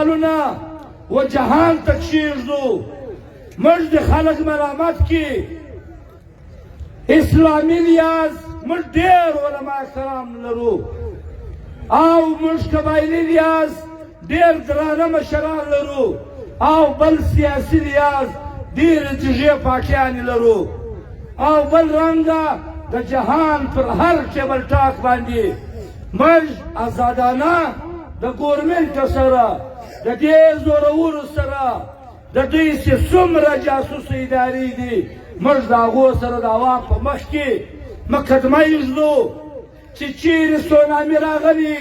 کالونه و جهان ته کښېږدو موږ د خلک ملامت کې اسلامي لیاز موږ ډېر علما کرام لرو او موږ قبایلي لیاز ډېر درانه مشران لرو او بل سیاسي لیاز ډېرې جګې پاکیانې لرو او بل رنګه د جهان پر هر ټیبل ټاک باندې موږ ازادانه د ګورمنټ سره د دې زورورو سره د دوی چې څومره جاسوسه ادارې دي موږ د هغو سره د عوام په مخ کې مقدمه ایږدو چې چیرې سونامي راغلي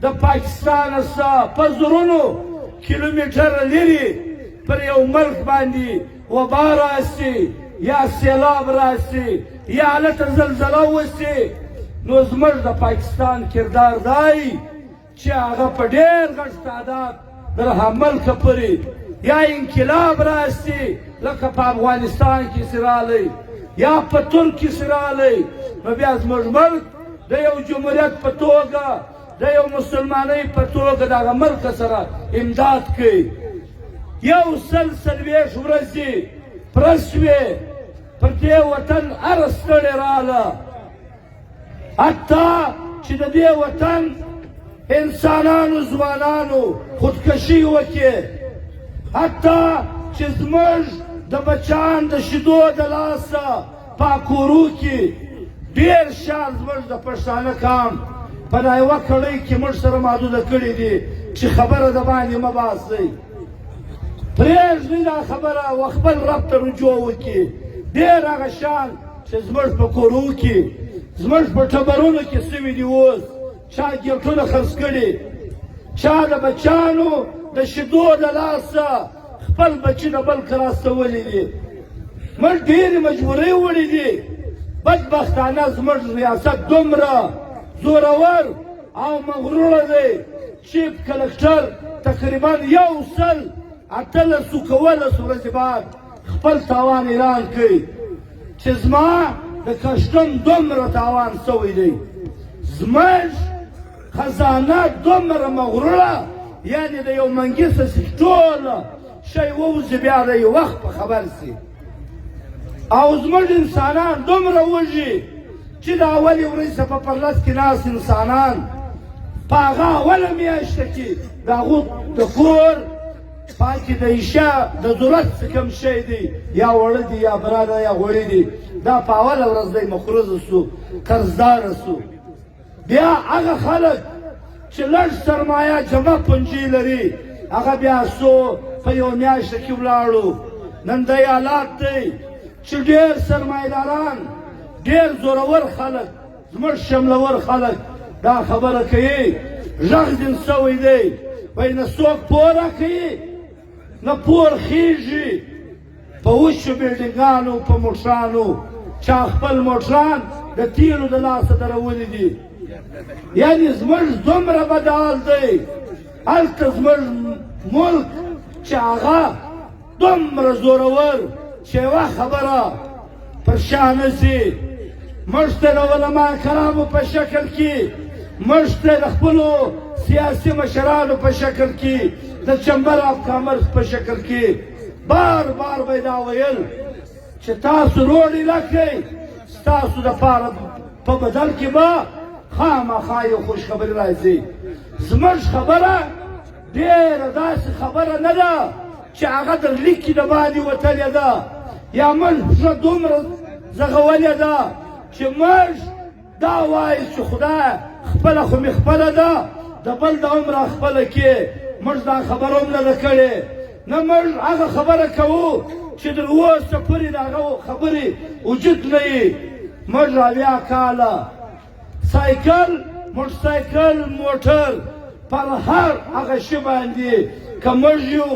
د پاکستان څخه په زرونو کیلومتره لرې پر یو ملک باندې وبا راسي یا سیلاب راسي یا هلته زلزله وسي نو زموږ د پاکستان کردار دی چې هغه په ډېر غټ تعداد در ملکه پورې یا انقلاب راسي لکه په افغانستان کې چې راغلی یا په ترک کې چې راغلی نو بیا زموږ ملک د یو جمهوریت په توګه د یو مسلمانۍ په توګه د هغه ملک سره امداد کوي یو سل څلوېښت ورځې پوره شوې پر دې وطن هره ستړې راغله حتی چې د دې وطن انسانانو ځوانانو خودکشي وکړي حتی چې زموږ د بچیان د شیدو د لاسه په کورو کې ډېر شیان زموږ د پښتانه قام په دا یوه کړۍ کې موږ سره محدوده کړي دي چې خبره د باندې مه باسئ پرېږدئ دا خبره و خپل رب ته رجوع وکړي ډېر هغه شیان چې زموږ په کورو کې زموږ په ټبرونو کې سوي دي اوس چا ګیټونه خرڅ کړي چا د بچیانو د شیدو د لاسه خپل بچي د بل که راستولی دي موږ ډېرې مجبورۍ وړي دي بدبختانه زموږ ریاست دومره زورور او مغروره دی چیف کلکټر تقریبا 118 ورځې بعد خپل تاوان اعلان کوي چې زما د کشتم دومره تاوان سوی دی زموږ خزانه دومره مغروره یعنې د یو منګي څه ټوله شی ووځي بیا د یو وخت په خبر سي او زموږ انسانان دومره وږي چې د اولې ورځې په پرلس کې ناست انسانان په هغه اوله میاشته کې د هغو د کور پاکې د عیشه د ضرورت څه کم شی دی یا وړه دي یا براده یا غوړي دي دا په اوله ورځ دی مخروضه سو قرضداره سو بیا هغه خلک چې لږ سرمایه جمع پنجې لري هغه بیا سو په یو میاشته کې ولاړو نن دی حالات دی چې ډېر سرمایهداران ډېر زورور خلک زموږ شملور خلک دا خبره کوي غږ دین سوی دی وایي نه څوک پور راکوي نه پور خیږي په وچو بلډینګانو په موټرانو چا خپل موټران د تیلو د لاسه درولي دي یعنې زموږ دومره بد حال دی هلته زموږ ملک چې هغه دومره زورور چې یوه خبره پر شا نه سي موږ ته د علما کرامو په شکل کې موږ ته د خپلو سیاسي مشرانو په شکل کې د چمبر اف کامرس په شکل کې بار بار به دا ویل چې تاسو روډې نه کوئ ستاسو دپاره په بدل کې به خامخا یو خوشخبري راځي زموږ خبره ډېره داسې خبره نه ده چې هغه در لیک کې د باندې وتلې ده یا موږ زړه دومره زغولې ده چې موږ دا وایي چې خدای خپله خو مې خپله ده د بل د عمره خپله کې موږ دا خبره هم نه ده کړې نه موږ هغه خبره کوو چې تر اوسه پورې د هغه خبرې وجود نه وي موږ اویا کاله سایکل موټرسایکل موټر پر هر هغه شي باندې که موږ یو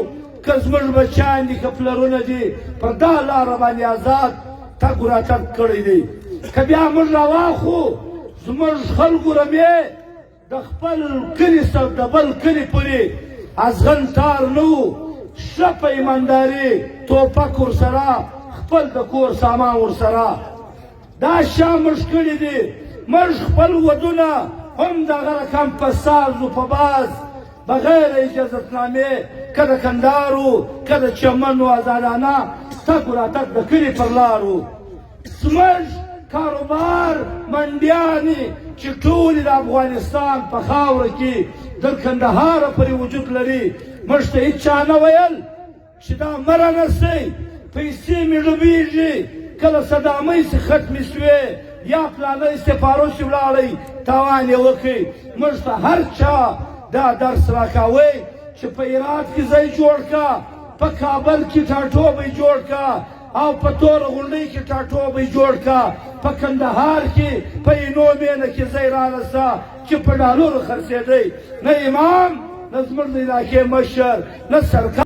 که زموږ بچیان دي که پلرونه دي پر دا لاره باندې آزاد تګ راتګ کړی دی که بیا موږ راواخو زموږ خلکو رمې د خپل کلي سره د بل کلي پورې ازغن تار نه و ښه په ایمانداري توپک ورسره خپل د کور سامان ورسره دا شیان موږ کړي دي موږ خپل ودونه هم دغه رقم په ساز و په باز بغیر اجازتنامې که د کندهار و که د چمن و ازادانه تګ و راتګ د کلي پر لار و زموږ کاروبار منډیانې چې ټولې د افغانستان په خاوره کې د کندهاره پورې وجود لري موږ ته هېڅ چا نه ویل چې دا مه رانسئ پیسې مې ډوبېږي کله صدامۍ سې ختمې سوې یا پلانۍ سپارو سې ولاړئ تاوان یې وکړئ موږ ته هر چا دا درس راکاوی چې په هرات کې ځای جوړ کا په کابل کې ټاټوبی جوړ کا او په توره غونډۍ کې ټاټوبی جوړ کا په کندهار کې په اینو مینه کې ځای رانسه چې په ډالرو خرڅېدی نه امام نه زموږ د علاقې مشر نه سرکار